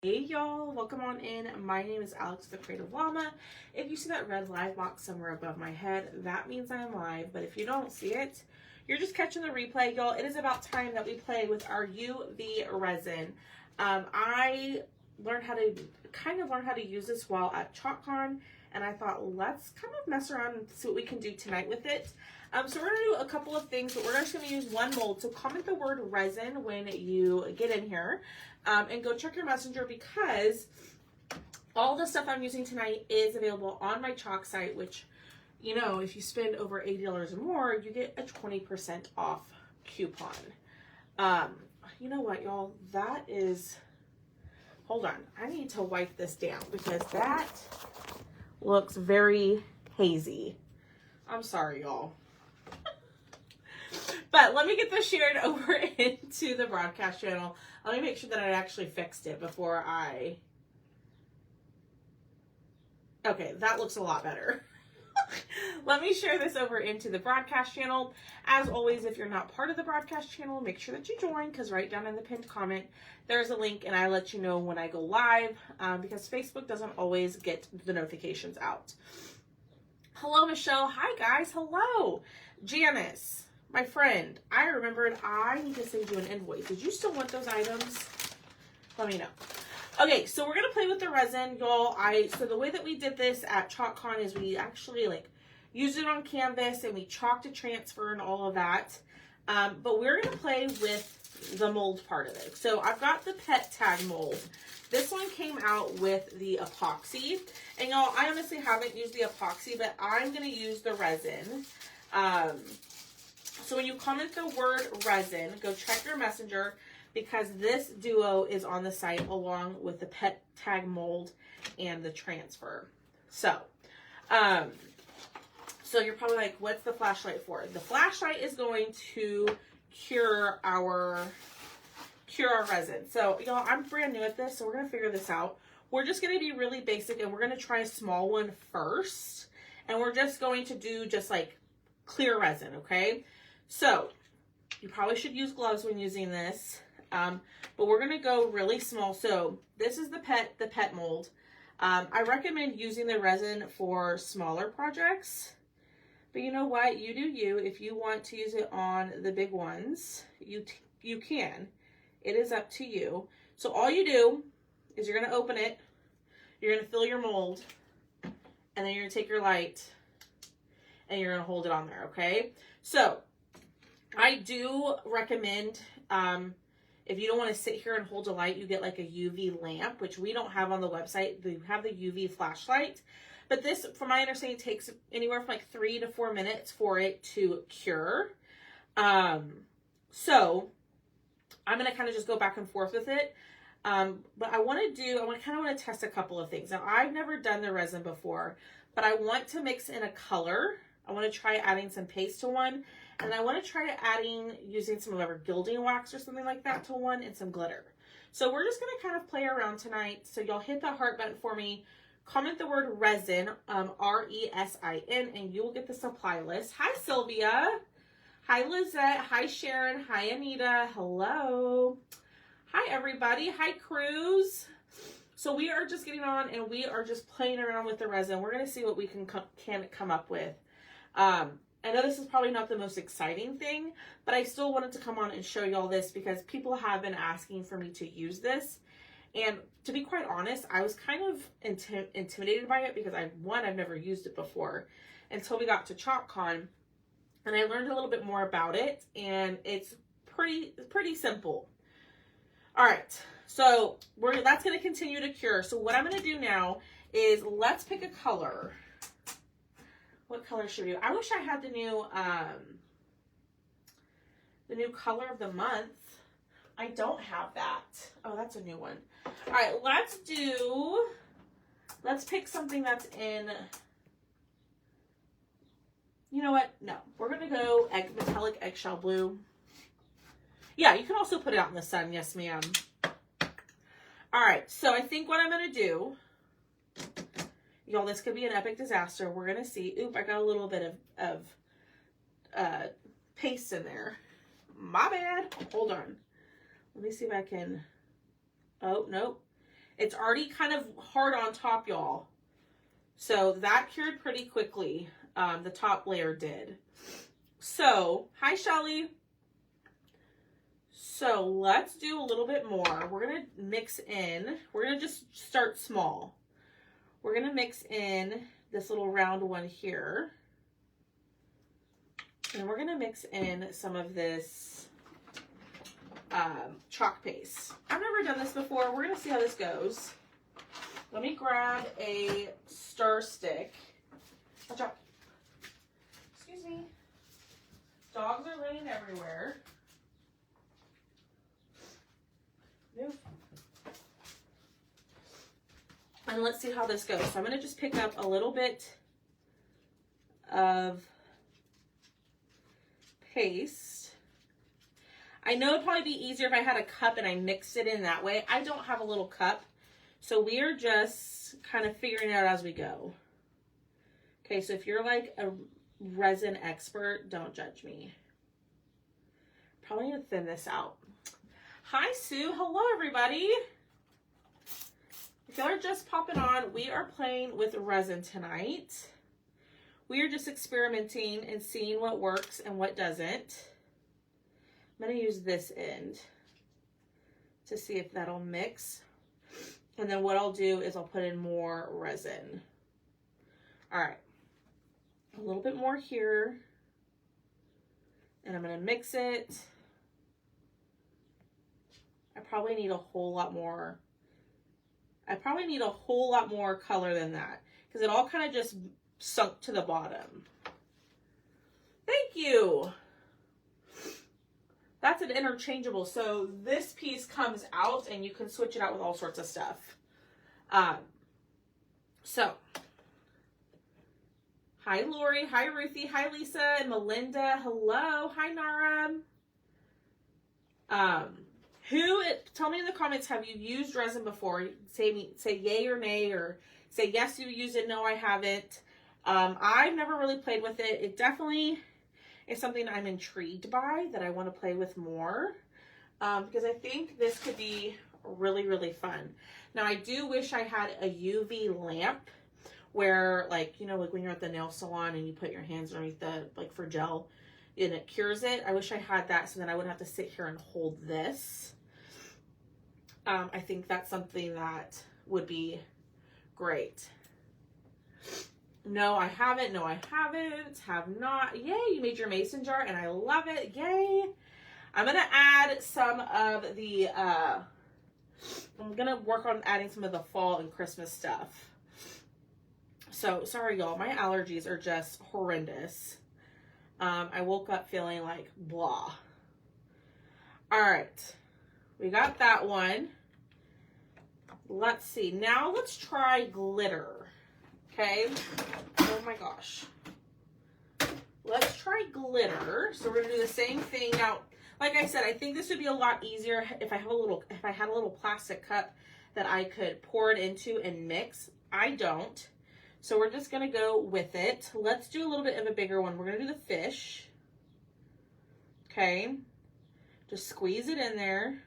Hey y'all, welcome on in. My name is Alex the Creative Llama. If you see that red live box somewhere above my head, that means I'm live. But if you don't see it, you're just catching the replay. Y'all, it is about time that we play with our UV resin. I learned how to use this while at ChalkCon, and I thought, let's kind of mess around and see what we can do tonight with it. So we're going to do a couple of things, but we're just going to use one mold. So comment the word resin when you get in here, and go check your messenger, because all the stuff I'm using tonight is available on my Chalk site, which, you know, if you spend over $80 or more, you get a 20% off coupon. You know what, y'all? That is, hold on. I need to wipe this down because that looks very hazy. I'm sorry, y'all. But let me get this shared over into the broadcast channel. Let me make sure that I actually fixed it before I... Okay, that looks a lot better. Let me share this over into the broadcast channel. As always, if you're not part of the broadcast channel, make sure that you join, because right down in the pinned comment, there's a link, and I let you know when I go live, because Facebook doesn't always get the notifications out. Hello, Michelle. Hi, guys. Hello. Janice, my friend. I remembered I need to send you an invoice. Did you still want those items? Let me know. Okay, so we're going to play with the resin, y'all. So the way that we did this at ChalkCon is we actually used it on canvas, and we chalked a transfer and all of that. But we're going to play with the mold part of it. So I've got the pet tag mold. This one came out with the epoxy. And y'all, I honestly haven't used the epoxy, but I'm going to use the resin. So when you comment the word resin, go check your messenger, because this duo is on the site along with the pet tag mold and the transfer. So, so you're probably like, what's the flashlight for? The flashlight is going to cure our resin. So y'all, I'm brand new at this, so we're gonna figure this out. We're just gonna be really basic, and we're gonna try a small one first, and we're just going to do just like clear resin, okay? So you probably should use gloves when using this. But we're going to go really small. So this is the pet mold. I recommend using the resin for smaller projects, but you know what? You do you. If you want to use it on the big ones, you can. It is up to you. So all you do is you're going to open it. You're going to fill your mold, and then you're going to take your light and you're going to hold it on there. Okay. So I do recommend, if you don't want to sit here and hold a light, you get like a UV lamp, which we don't have on the website. We have the UV flashlight. But this, from my understanding, takes anywhere from like 3 to 4 minutes for it to cure. So I'm going to kind of just go back and forth with it. But I kind of want to test a couple of things. Now, I've never done the resin before, but I want to mix in a color. I want to try adding some paste to one. And I want to try using some of our gilding wax or something like that to one, and some glitter. So we're just going to kind of play around tonight. So y'all hit the heart button for me. Comment the word resin, R-E-S-I-N, and you will get the supply list. Hi, Sylvia. Hi, Lizette. Hi, Sharon. Hi, Anita. Hello. Hi, everybody. Hi, Cruz. So we are just getting on, and we are just playing around with the resin. We're going to see what we can come up with. I know this is probably not the most exciting thing, but I still wanted to come on and show y'all this, because people have been asking for me to use this. And to be quite honest, I was kind of intimidated by it, because I've never used it before until we got to ChalkCon, and I learned a little bit more about it, and it's pretty simple. All right, so that's going to continue to cure. So what I'm going to do now is let's pick a color. What color should we do? I wish I had the new color of the month. I don't have that. Oh, that's a new one. All right, let's pick something that's in, you know what? No, we're going to go metallic eggshell blue. Yeah, you can also put it out in the sun. Yes, ma'am. All right, so I think what I'm going to do, y'all, this could be an epic disaster. We're going to see. Oop, I got a little bit of paste in there. My bad. Hold on. Let me see if I can. Oh, nope. It's already kind of hard on top, y'all. So that cured pretty quickly. The top layer did. So, hi Shelly. So let's do a little bit more. We're gonna mix in, we're gonna just start small. We're gonna mix in this little round one here. And we're gonna mix in some of this chalk paste. I've never done this before. We're gonna see how this goes. Let me grab a stir stick. Watch out. Excuse me. Dogs are laying everywhere. Move. And let's see how this goes. So I'm going to just pick up a little bit of paste. I know it'd probably be easier if I had a cup and I mixed it in that way. I don't have a little cup, so we are just kind of figuring it out as we go. Okay, so if you're like a resin expert, don't judge me. Probably need to thin this out. Hi, Sue. Hello, everybody. If y'all are just popping on, we are playing with resin tonight. We are just experimenting and seeing what works and what doesn't. I'm going to use this end to see if that'll mix. And then what I'll do is I'll put in more resin. All right. A little bit more here. And I'm going to mix it. I probably need a whole lot more. I probably need a whole lot more color than that because it all kind of just sunk to the bottom. Thank you. That's an interchangeable. So this piece comes out and you can switch it out with all sorts of stuff. So, hi Lori, hi Ruthie, hi Lisa and Melinda. Hello, hi Nara. Tell me in the comments, have you used resin before? Say yay or nay, or say yes, you use it, no, I haven't. I've never really played with it. It definitely is something I'm intrigued by that I want to play with more, because I think this could be really, really fun. Now, I do wish I had a UV lamp where, like, you know, like when you're at the nail salon and you put your hands underneath the, like for gel, and it cures it. I wish I had that so then I wouldn't have to sit here and hold this. I think that's something that would be great. No, I haven't. No, I haven't. Have not. Yay, you made your mason jar and I love it. Yay. I'm going to add some of the, I'm going to work on adding some of the fall and Christmas stuff. So, sorry y'all, my allergies are just horrendous. I woke up feeling like blah. All right. We got that one. Let's see. Now let's try glitter. Okay. Oh my gosh. Let's try glitter. So we're gonna do the same thing. Now, like I said, I think this would be a lot easier if I had a little plastic cup that I could pour it into and mix. I don't. So we're just gonna go with it. Let's do a little bit of a bigger one. We're gonna do the fish. Okay. Just squeeze it in there.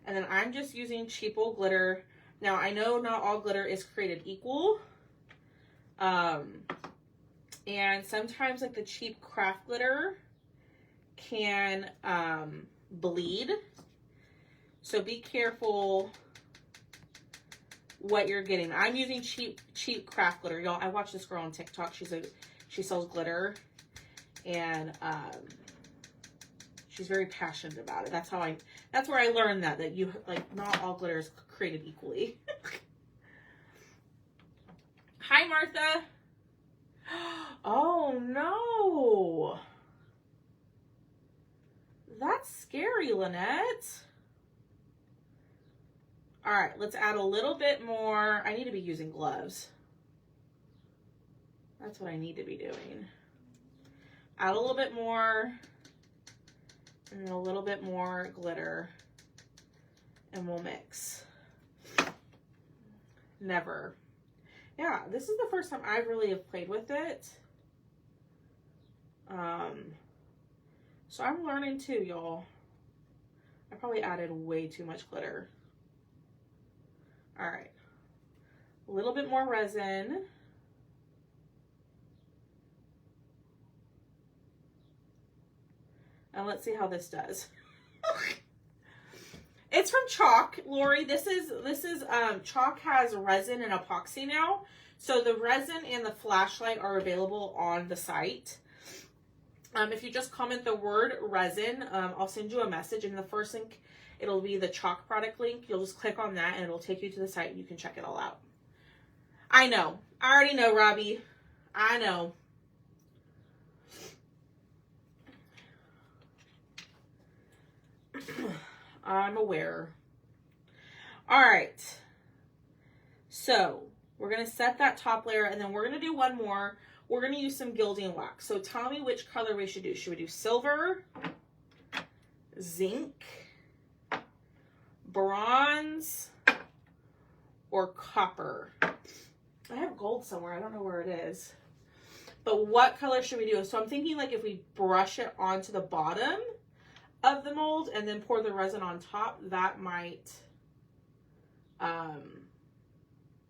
And then I'm just using cheapo glitter. Now, I know not all glitter is created equal. And sometimes like the cheap craft glitter can bleed. So be careful what you're getting. I'm using cheap craft glitter. Y'all, I watch this girl on TikTok. She sells glitter. And she's very passionate about it. That's where I learned that you, like, not all glitter is created equally. Hi, Martha. Oh, no. That's scary, Lynette. All right, let's add a little bit more. I need to be using gloves. That's what I need to be doing. Add a little bit more. And a little bit more glitter, and we'll mix. Never. Yeah, this is the first time I really have played with it. So I'm learning too, y'all. I probably added way too much glitter. All right. A little bit more resin. And let's see how this does. It's from Chalk, Lori. This is Chalk has resin and epoxy now. So the resin and the flashlight are available on the site. If you just comment the word resin, I'll send you a message. And the first link, it'll be the Chalk product link. You'll just click on that and it'll take you to the site and you can check it all out. I know. I already know, Robbie. I know. I'm aware. All right. So we're going to set that top layer and then we're going to do one more. We're going to use some gilding wax. So tell me which color we should do. Should we do silver, zinc, bronze, or copper? I have gold somewhere. I don't know where it is. But what color should we do? So I'm thinking like if we brush it onto the bottom of the mold and then pour the resin on top, that might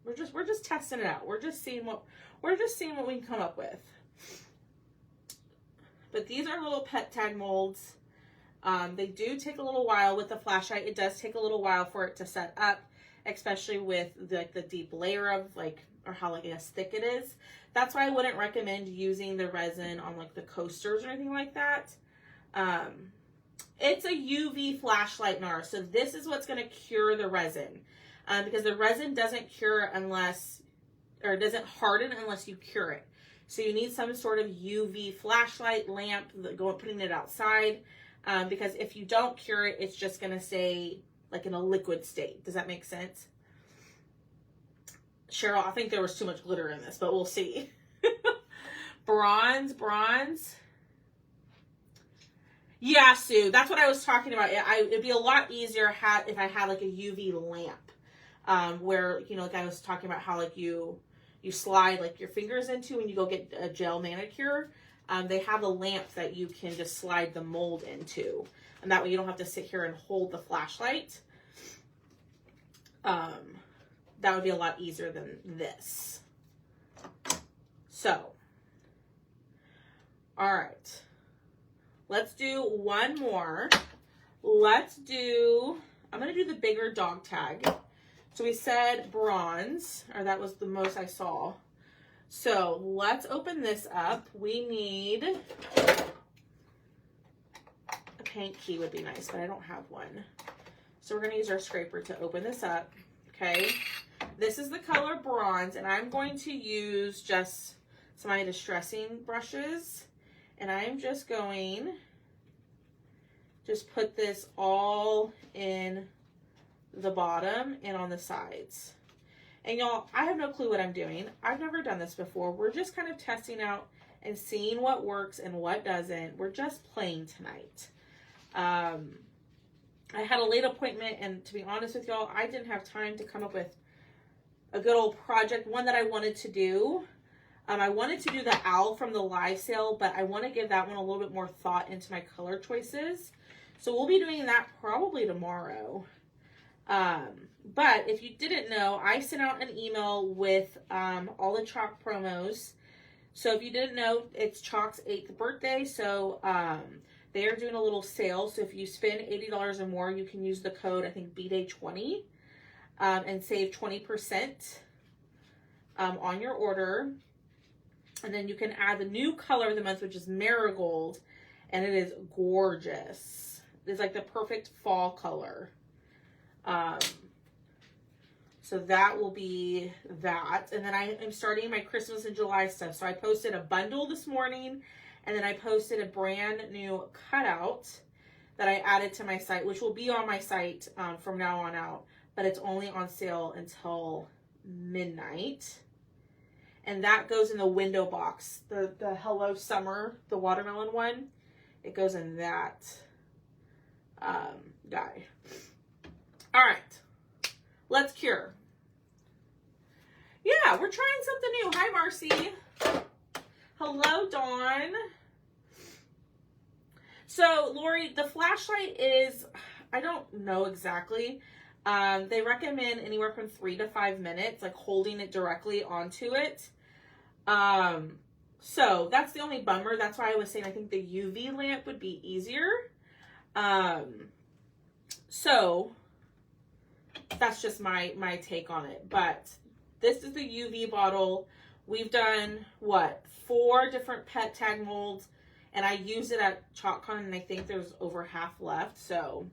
we're just testing it out. We're just seeing what we can come up with. But these are little pet tag molds. They do take a little while with the flashlight. It does take a little while for it to set up, especially with the deep layer of or how I guess thick it is. That's why I wouldn't recommend using the resin on like the coasters or anything like that. It's a UV flashlight, NAR. So this is what's going to cure the resin. Because the resin doesn't cure it doesn't harden unless you cure it. So you need some sort of UV flashlight lamp, putting it outside. Because if you don't cure it, it's just going to stay like in a liquid state. Does that make sense? Cheryl, I think there was too much glitter in this, but we'll see. Bronze. Yeah, Sue, that's what I was talking about. It'd be a lot easier if I had like a UV lamp, where, like I was talking about how like you slide like your fingers into when you go get a gel manicure. They have a lamp that you can just slide the mold into, and that way you don't have to sit here and hold the flashlight. That would be a lot easier than this. So, all right. Let's do one more. I'm going to do the bigger dog tag. So we said bronze, or that was the most I saw. So let's open this up. We need a paint key would be nice, but I don't have one. So we're going to use our scraper to open this up. Okay. This is the color bronze, and I'm going to use just some of my distressing brushes. And I'm just going put this all in the bottom and on the sides. And y'all, I have no clue what I'm doing. I've never done this before. We're just kind of testing out and seeing what works and what doesn't. We're just playing tonight. I had a late appointment, and to be honest with y'all, I didn't have time to come up with a good old project, one that I wanted to do. I wanted to do the owl from the live sale, but I want to give that one a little bit more thought into my color choices. So we'll be doing that probably tomorrow. But if you didn't know, I sent out an email with all the Chalk promos. So if you didn't know, it's Chalk's 8th birthday. So they are doing a little sale. So if you spend $80 or more, you can use the code, I think, BDAY20 and save 20% on your order. And then you can add the new color of the month, which is marigold. And it is gorgeous. It's like the perfect fall color. So that will be that. And then I am starting my Christmas and July stuff. So I posted a bundle this morning. And then I posted a brand new cutout that I added to my site, which will be on my site from now on out. But it's only on sale until midnight. And that goes in the window box. The Hello Summer, the watermelon one. It goes in that guy. All right. Let's cure. Yeah, we're trying something new. Hi, Marcy. Hello, Dawn. So, Lori, the flashlight is, I don't know exactly. They recommend anywhere from 3 to 5 minutes, like holding it directly onto it. So that's the only bummer. That's why I was saying I think the UV lamp would be easier. So that's just my take on it. But this is the UV bottle. We've done, what, 4 different pet tag molds, and I used it at ChalkCon, and I think there's over half left. So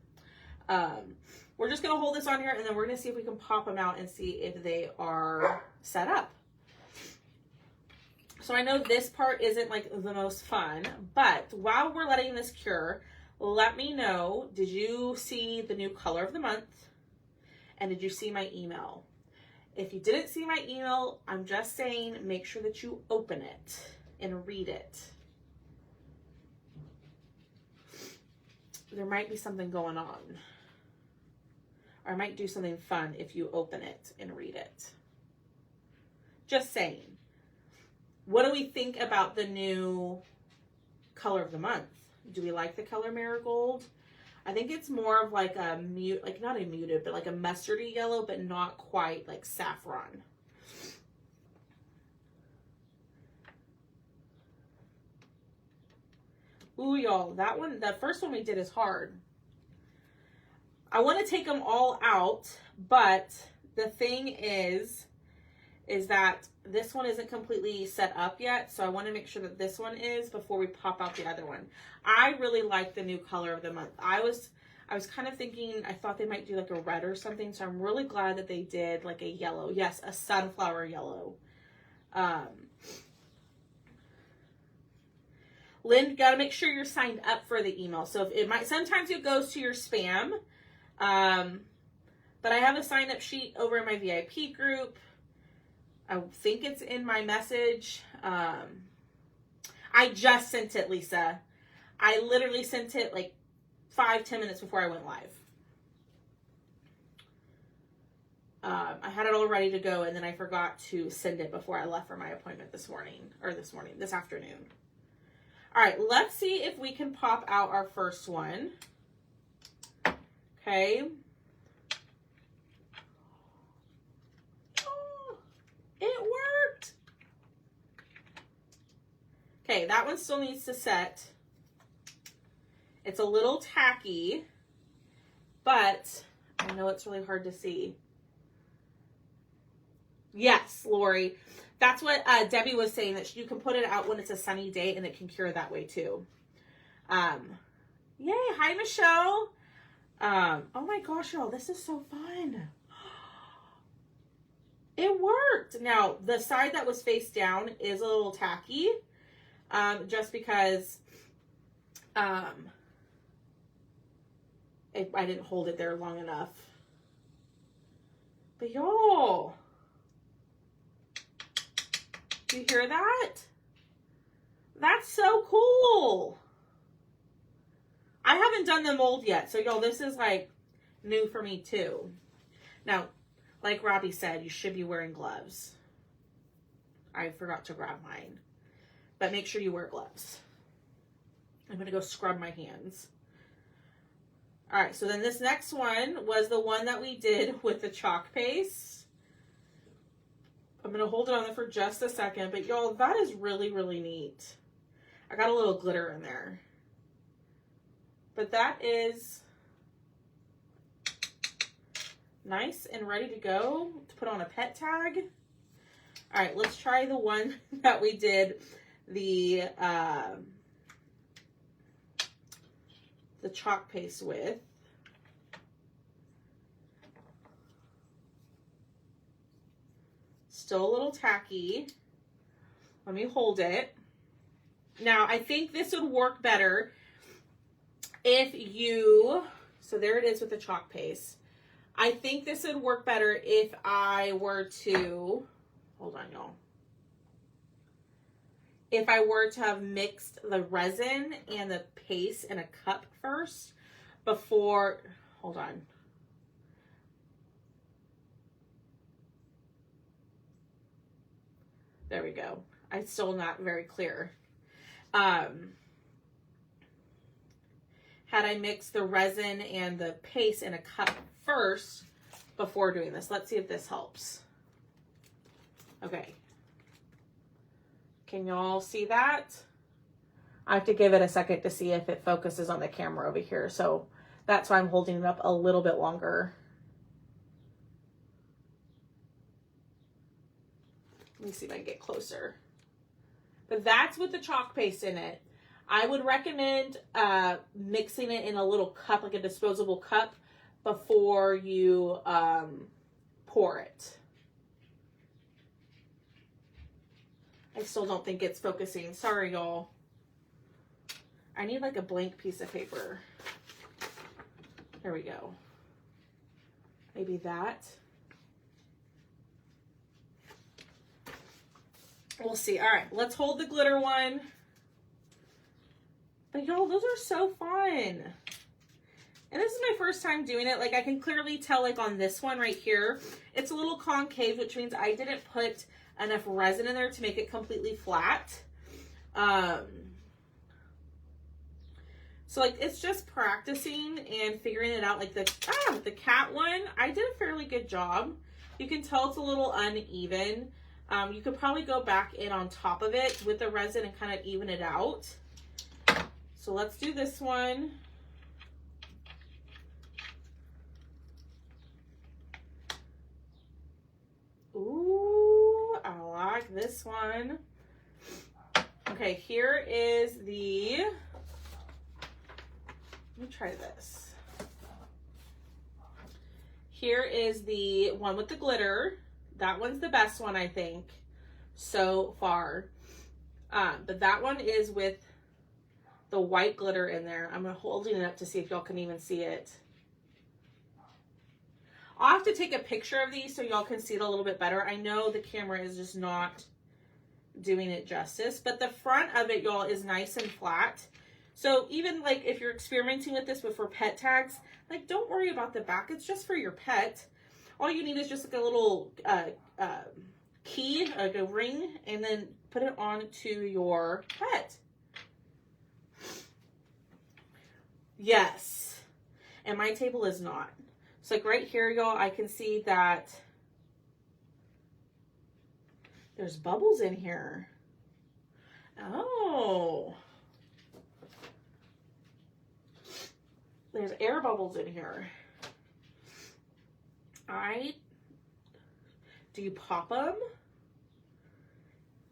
we're just going to hold this on here, and then we're going to see if we can pop them out and see if they are set up. So I know this part isn't like the most fun, but while we're letting this cure, let me know, did you see the new color of the month? And did you see my email? If you didn't see my email, I'm just saying, make sure that you open it and read it. There might be something going on. Or I might do something fun if you open it and read it. Just saying. What do we think about the new color of the month? Do we like the color marigold? I think it's more of like a not a muted, but like a mustardy yellow, but not quite like saffron. Ooh, y'all, that one, the first one we did is hard. I want to take them all out, but the thing is that this one isn't completely set up yet, so I want to make sure that this one is before we pop out the other one. I really like the new color of the month. I was kind of thinking, I thought they might do like a red or something, so I'm really glad that they did like a yellow. Yes, a sunflower yellow. Lynn, you got to make sure you're signed up for the email. So if it might, sometimes it goes to your spam. But I have a sign up sheet over in my VIP group. I think it's in my message. I just sent it, Lisa. I literally sent it like 5-10 minutes before I went live. I had it all ready to go, and then I forgot to send it before I left for my appointment this afternoon. All right, let's see if we can pop out our first one. Okay. Oh, it worked. Okay, that one still needs to set. It's a little tacky, but I know it's really hard to see. Yes, Lori. That's what Debbie was saying, that you can put it out when it's a sunny day and it can cure that way too. Yay. Hi, Michelle. Oh my gosh, y'all, this is so fun. It worked. Now, the side that was face down is a little tacky, just because I didn't hold it there long enough. But y'all, do you hear that? That's so cool. I haven't done the mold yet, so y'all, this is like new for me too. Now, like Robbie said, you should be wearing gloves. I forgot to grab mine, but make sure you wear gloves. I'm gonna go scrub my hands. All right, so then this next one was the one that we did with the chalk paste. I'm gonna hold it on there for just a second, but y'all, that is really, really neat. I got a little glitter in there. But that is nice and ready to go to put on a pet tag. All right, let's try the one that we did the chalk paste with. Still a little tacky. Let me hold it. Now, I think this would work better if you, so there it is with the chalk paste. I think this would work better if I were to, hold on, y'all. If I were to have mixed the resin and the paste in a cup first before, hold on. There we go. I'm still not very clear. Had I mixed the resin and the paste in a cup first before doing this. Let's see if this helps. Okay. Can y'all see that? I have to give it a second to see if it focuses on the camera over here. So that's why I'm holding it up a little bit longer. Let me see if I can get closer. But that's with the chalk paste in it. I would recommend mixing it in a little cup, like a disposable cup, before you pour it. I still don't think it's focusing. Sorry, y'all. I need like a blank piece of paper. There we go. Maybe that. We'll see. All right, let's hold the glitter one. But y'all, those are so fun. And this is my first time doing it. Like, I can clearly tell, like, on this one right here, it's a little concave, which means I didn't put enough resin in there to make it completely flat. So, like, it's just practicing and figuring it out. Like, the cat one, I did a fairly good job. You can tell it's a little uneven. You could probably go back in on top of it with the resin and kind of even it out. So let's do this one. Ooh, I like this one. Okay, here is the, let me try this. Here is the one with the glitter. That one's the best one, I think, so far. But that one is with the white glitter in there. I'm holding it up to see if y'all can even see it. I'll have to take a picture of these so y'all can see it a little bit better. I know the camera is just not doing it justice, but the front of it, y'all, is nice and flat. So even like if you're experimenting with this, but for pet tags, like don't worry about the back. It's just for your pet. All you need is just like a little key, like a ring, and then put it onto your pet. Yes. And my table is not. So like right here, y'all, I can see that there's bubbles in here. Oh. There's air bubbles in here. Do you pop them?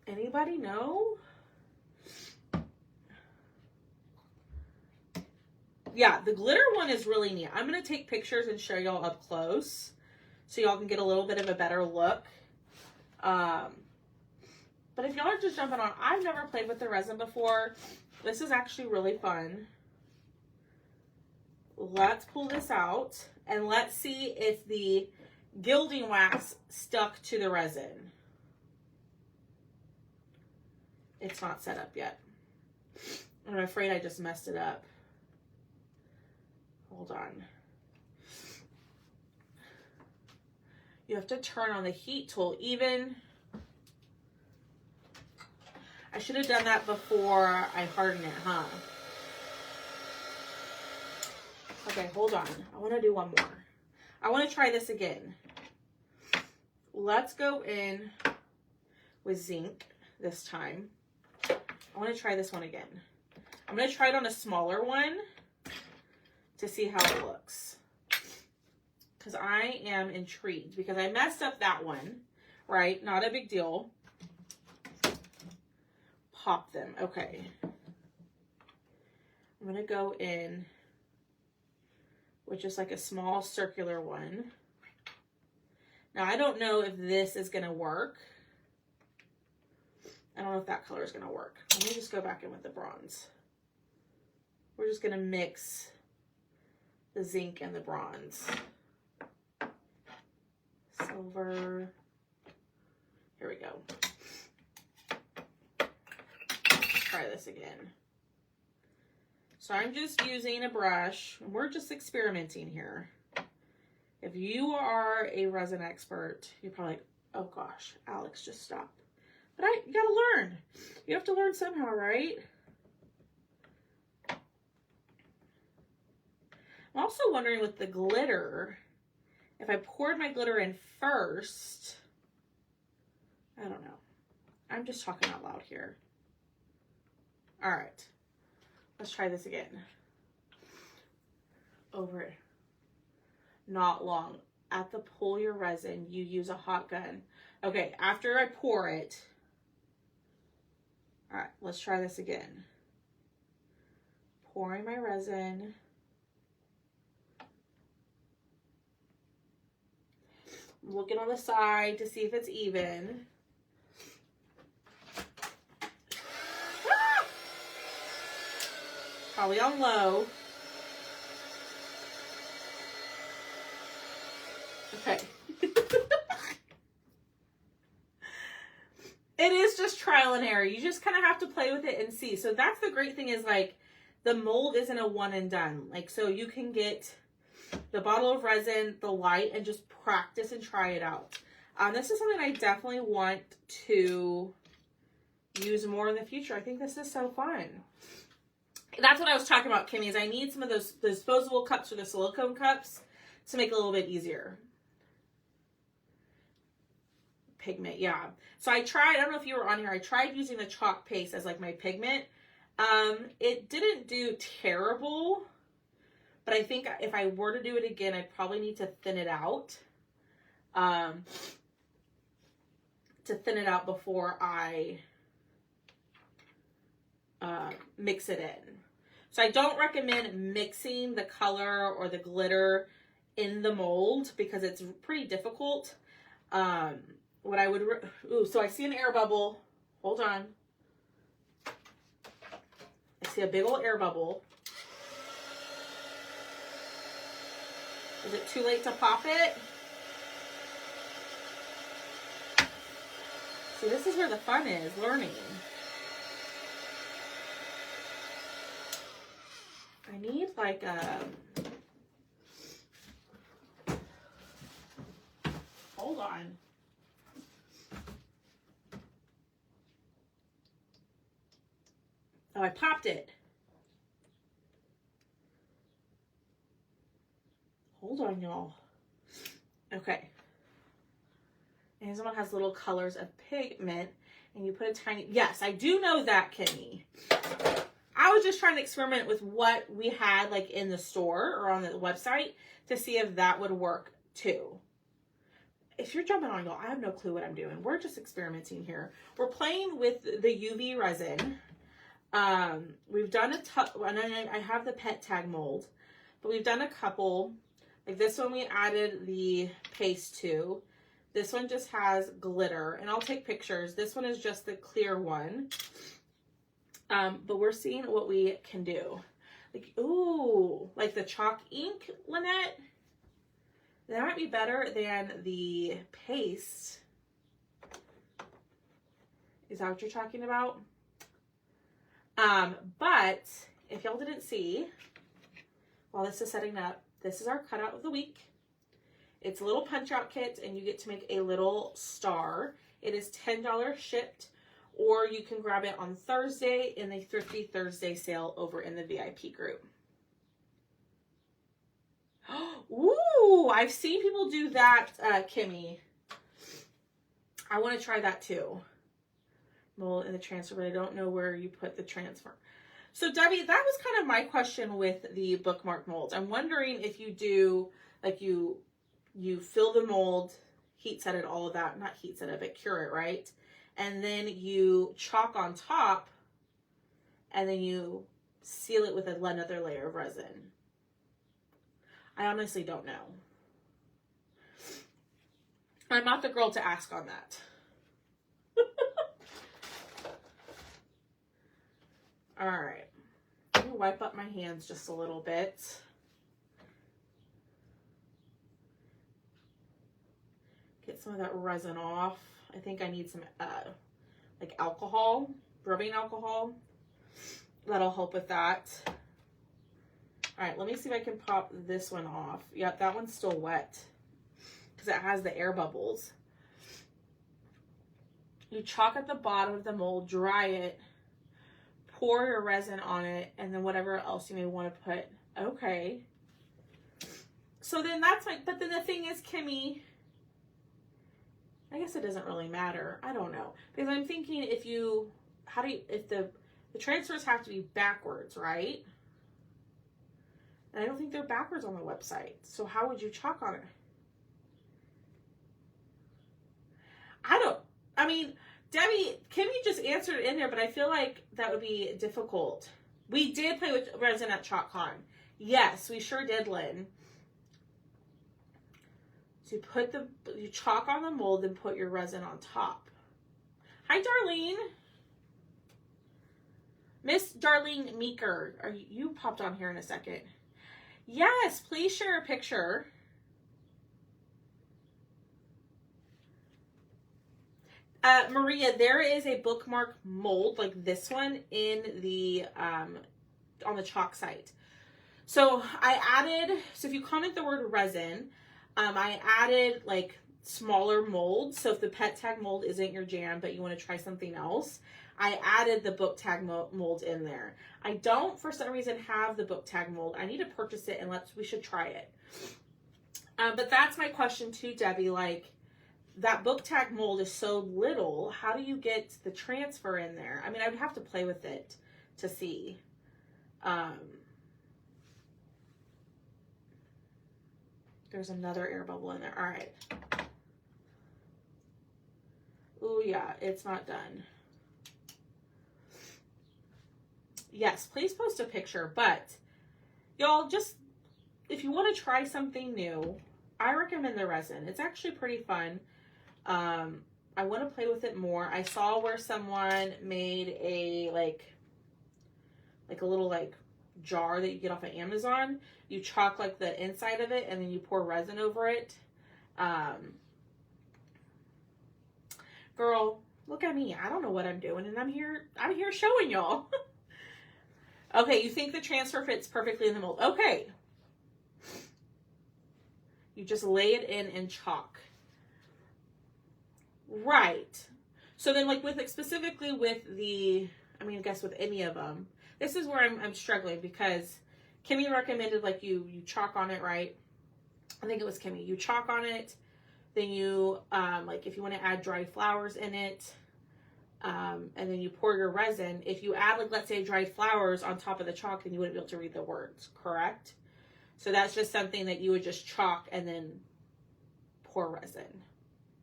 Anybody know? Yeah, the glitter one is really neat. I'm going to take pictures and show y'all up close so y'all can get a little bit of a better look. But if y'all are just jumping on, I've never played with the resin before. This is actually really fun. Let's pull this out and let's see if the gilding wax stuck to the resin. It's not set up yet. I'm afraid I just messed it up. Hold on. You have to turn on the heat tool. Even, I should have done that before I harden it, huh? Okay, hold on. I want to do one more. I want to try this again. Let's go in with zinc this time. I want to try this one again. I'm going to try it on a smaller one to see how it looks. Because I am intrigued. Because I messed up that one, right? Not a big deal. Pop them. Okay. I'm going to go in with just like a small circular one. Now, I don't know if this is going to work. I don't know if that color is going to work. Let me just go back in with the bronze. We're just going to mix the zinc and the bronze. Silver. Here we go. Let's try this again. So I'm just using a brush. We're just experimenting here. If you are a resin expert, you're probably like, oh gosh, Alex, just stop. But you gotta learn. You have to learn somehow, right? I'm also wondering with the glitter, if I poured my glitter in first, I don't know. I'm just talking out loud here. All right, let's try this again. Over it. Not long. At the pull your resin, you use a hot gun. Okay, after I pour it. All right, let's try this again. Pouring my resin. Looking on the side to see if it's even. Ah! Probably on low. Okay. It is just trial and error. You just kind of have to play with it and see. So that's the great thing, is like the mold isn't a one and done. Like, so you can get the bottle of resin, the light, and just practice and try it out. This is something I definitely want to use more in the future. I think this is so fun. That's what I was talking about, Kimmy, is I need some of those disposable cups or the silicone cups to make it a little bit easier. Pigment, yeah. So I tried, I don't know if you were on here, I tried using the chalk paste as like my pigment. It didn't do terrible, but I think if I were to do it again, I'd probably need to thin it out. Before I mix it in. So I don't recommend mixing the color or the glitter in the mold because it's pretty difficult. What I would, so I see an air bubble. Hold on. I see a big old air bubble. Is it too late to pop it? See, this is where the fun is, learning. I need like a, hold on. Oh, I popped it. Hold on, y'all. Okay. And this one has little colors of pigment, and you put a tiny, yes, I do know that, Kimmy. I was just trying to experiment with what we had like in the store or on the website to see if that would work too. If you're jumping on, y'all, I have no clue what I'm doing. We're just experimenting here. We're playing with the UV resin. We've done and I have the pet tag mold, but we've done a couple. Like this one we added the paste to. This one just has glitter, and I'll take pictures. This one is just the clear one. But we're seeing what we can do. Like, ooh, like the chalk ink, Lynette. That might be better than the paste. Is that what you're talking about? But if y'all didn't see, while this is setting up, this is our cutout of the week. It's a little punch out kit, and you get to make a little star. It is $10 shipped, or you can grab it on Thursday in the Thrifty Thursday sale over in the VIP group. Ooh, I've seen people do that, Kimmy. I want to try that too. Mold in the transfer, but I don't know where you put the transfer. So Debbie, that was kind of my question with the bookmark molds. I'm wondering if you do, like you fill the mold, heat set it, all of that, not heat set it, but cure it, right? And then you chalk on top, and then you seal it with another layer of resin. I honestly don't know. I'm not the girl to ask on that. All right, let me wipe up my hands just a little bit. Get some of that resin off. I think I need some like alcohol, rubbing alcohol. That'll help with that. All right, let me see if I can pop this one off. Yep, that one's still wet because it has the air bubbles. You chalk at the bottom of the mold, dry it, pour your resin on it, and then whatever else you may want to put. Okay. So then that's like, but then the thing is, Kimmy, I guess it doesn't really matter. I don't know. Because I'm thinking if the transfers have to be backwards, right? And I don't think they're backwards on the website. So how would you chalk on it? I mean, Debbie, Kimmy just answered in there, but I feel like that would be difficult. We did play with resin at ChalkCon. Yes, we sure did, Lynn. So you chalk on the mold and put your resin on top. Hi, Darlene. Miss Darlene Meeker, you popped on here in a second. Yes, please share a picture. Maria, there is a bookmark mold like this one in the on the chalk site. So if you comment the word resin, I added like smaller molds. So if the pet tag mold isn't your jam, but you want to try something else, I added the book tag mold in there. I don't, for some reason, have the book tag mold. I need to purchase it, and we should try it. But that's my question too, Debbie. Like, that book tag mold is so little. How do you get the transfer in there? I mean, I would have to play with it to see. There's another air bubble in there. All right. Oh yeah, it's not done. Yes, please post a picture. But y'all, just if you want to try something new, I recommend the resin. It's actually pretty fun. I want to play with it more. I saw where someone made a like a little jar that you get off of Amazon. You chalk like the inside of it and then you pour resin over it. Girl, look at me. I don't know what I'm doing, and I'm here showing y'all. Okay, you think the transfer fits perfectly in the mold. Okay. You just lay it in chalk. Right. So then specifically with the, I mean, I guess with any of them, this is where I'm struggling because Kimmy recommended you chalk on it, right? I think it was Kimmy. You chalk on it, then you, if you want to add dried flowers in it, and then you pour your resin. If you add, let's say dried flowers on top of the chalk, then you wouldn't be able to read the words, correct? So that's just something that you would just chalk and then pour resin.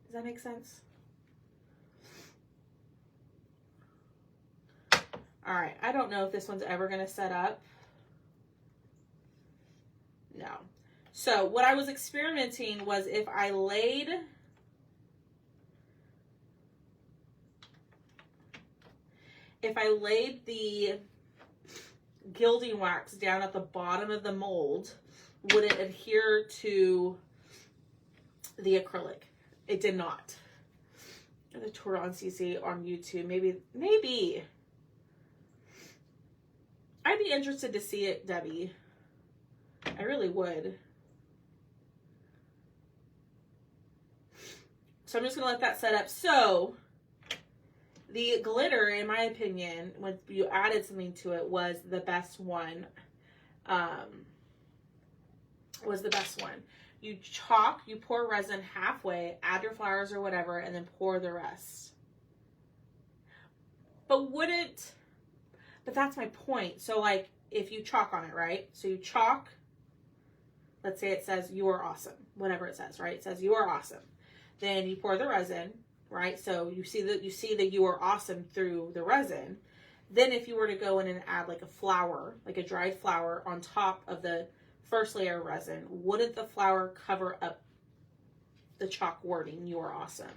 Does that make sense? All right, I don't know if this one's ever going to set up. No. So what I was experimenting was if I laid the gilding wax down at the bottom of the mold, would it adhere to the acrylic? It did not. The tour on CC on YouTube, maybe. I'd be interested to see it, Debbie. I really would. So I'm just going to let that set up. So the glitter, in my opinion, when you added something to it, was the best one. You chalk, you pour resin halfway, add your flowers or whatever, and then pour the rest. But that's my point. So if you chalk on it, right? So you chalk, let's say it says you are awesome, whatever it says, right? It says you are awesome. Then you pour the resin, right? So you see that you are awesome through the resin. Then if you were to go in and add a flower, a dried flower on top of the first layer of resin, wouldn't the flower cover up the chalk wording, you are awesome?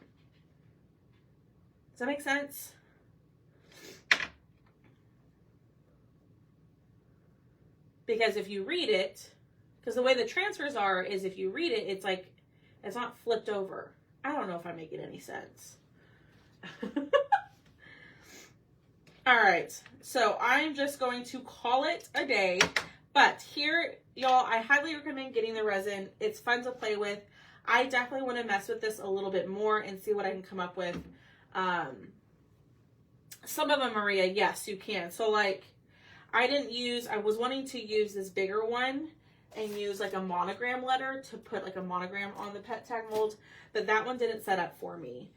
Does that make sense? Because if you read it, because the way the transfers are is if you read it, it's not flipped over. I don't know if I'm making any sense. All right, so I'm just going to call it a day. But here, y'all, I highly recommend getting the resin. It's fun to play with. I definitely want to mess with this a little bit more and see what I can come up with. Some of them, Maria, yes, you can. So I was wanting to use this bigger one and use like a monogram letter to put like a monogram on the pet tag mold, but that one didn't set up for me.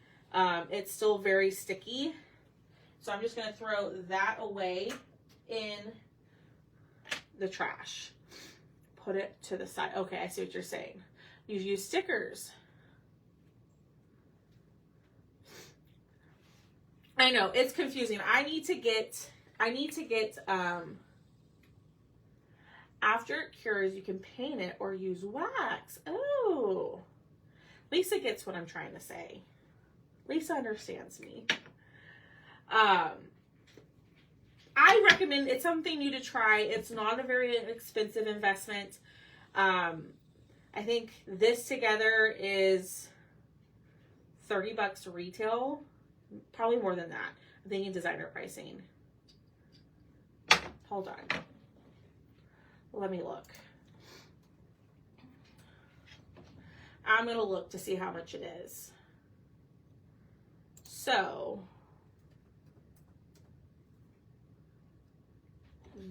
It's still very sticky. So I'm just going to throw that away in the trash. Put it to the side. Okay, I see what you're saying. You've used stickers. I know, it's confusing. I need to get after it cures, you can paint it or use wax. Oh, Lisa gets what I'm trying to say. Lisa understands me. I recommend, it's something new to try. It's not a very expensive investment. I think this together is $30 retail. Probably more than that. I'm thinking designer pricing. Hold on. Let me look. I'm going to look to see how much it is. So,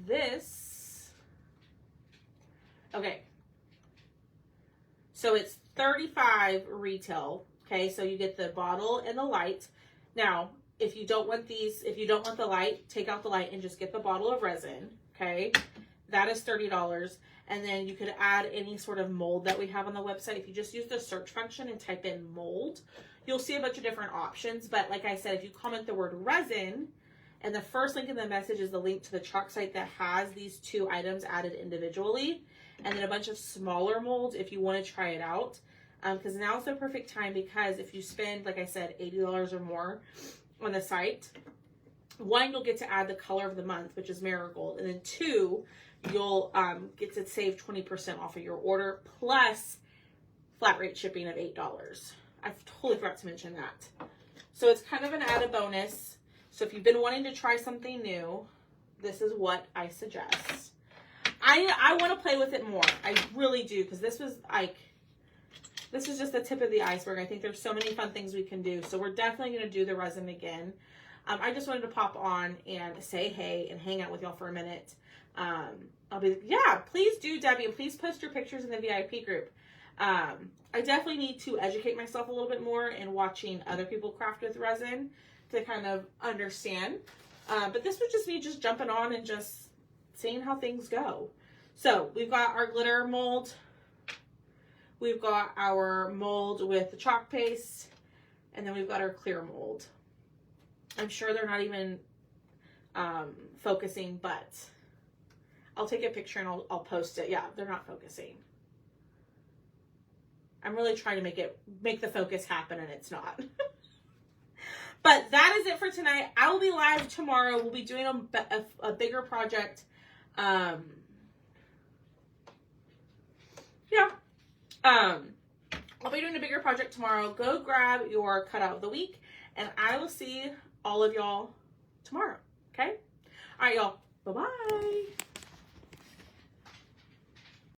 this, okay. So it's $35 retail. Okay, so you get the bottle and the light. Now, if you don't want these, if you don't want the light, take out the light and just get the bottle of resin. Okay, that is $30. And then you could add any sort of mold that we have on the website. If you just use the search function and type in mold, you'll see a bunch of different options. But like I said, if you comment the word resin, and the first link in the message is the link to the chalk site that has these 2 items added individually, and then a bunch of smaller molds if you want to try it out. Because now's the perfect time, because if you spend, like I said, $80 or more on the site, 1, you'll get to add the color of the month, which is marigold, and then 2, you'll get to save 20% off of your order, plus flat rate shipping of $8. I totally forgot to mention that. So it's kind of an added bonus. So if you've been wanting to try something new, this is what I suggest. I want to play with it more. I really do, because this was like, this is just the tip of the iceberg. I think there's so many fun things we can do. So we're definitely going to do the resin again. I just wanted to pop on and say hey and hang out with y'all for a minute. I'll be, yeah, please do, Debbie, and please post your pictures in the VIP group. I definitely need to educate myself a little bit more in watching other people craft with resin to kind of understand. But this was just me just jumping on and just seeing how things go. So we've got our glitter mold. We've got our mold with the chalk paste, and then we've got our clear mold. I'm sure they're not even focusing, but I'll take a picture and I'll post it. Yeah, they're not focusing. I'm really trying to make the focus happen, and it's not. But that is it for tonight. I will be live tomorrow. We'll be doing a bigger project. Yeah. I'll be doing a bigger project tomorrow. Go grab your cutout of the week, and I will see all of y'all tomorrow. Okay? All right, y'all. Bye-bye.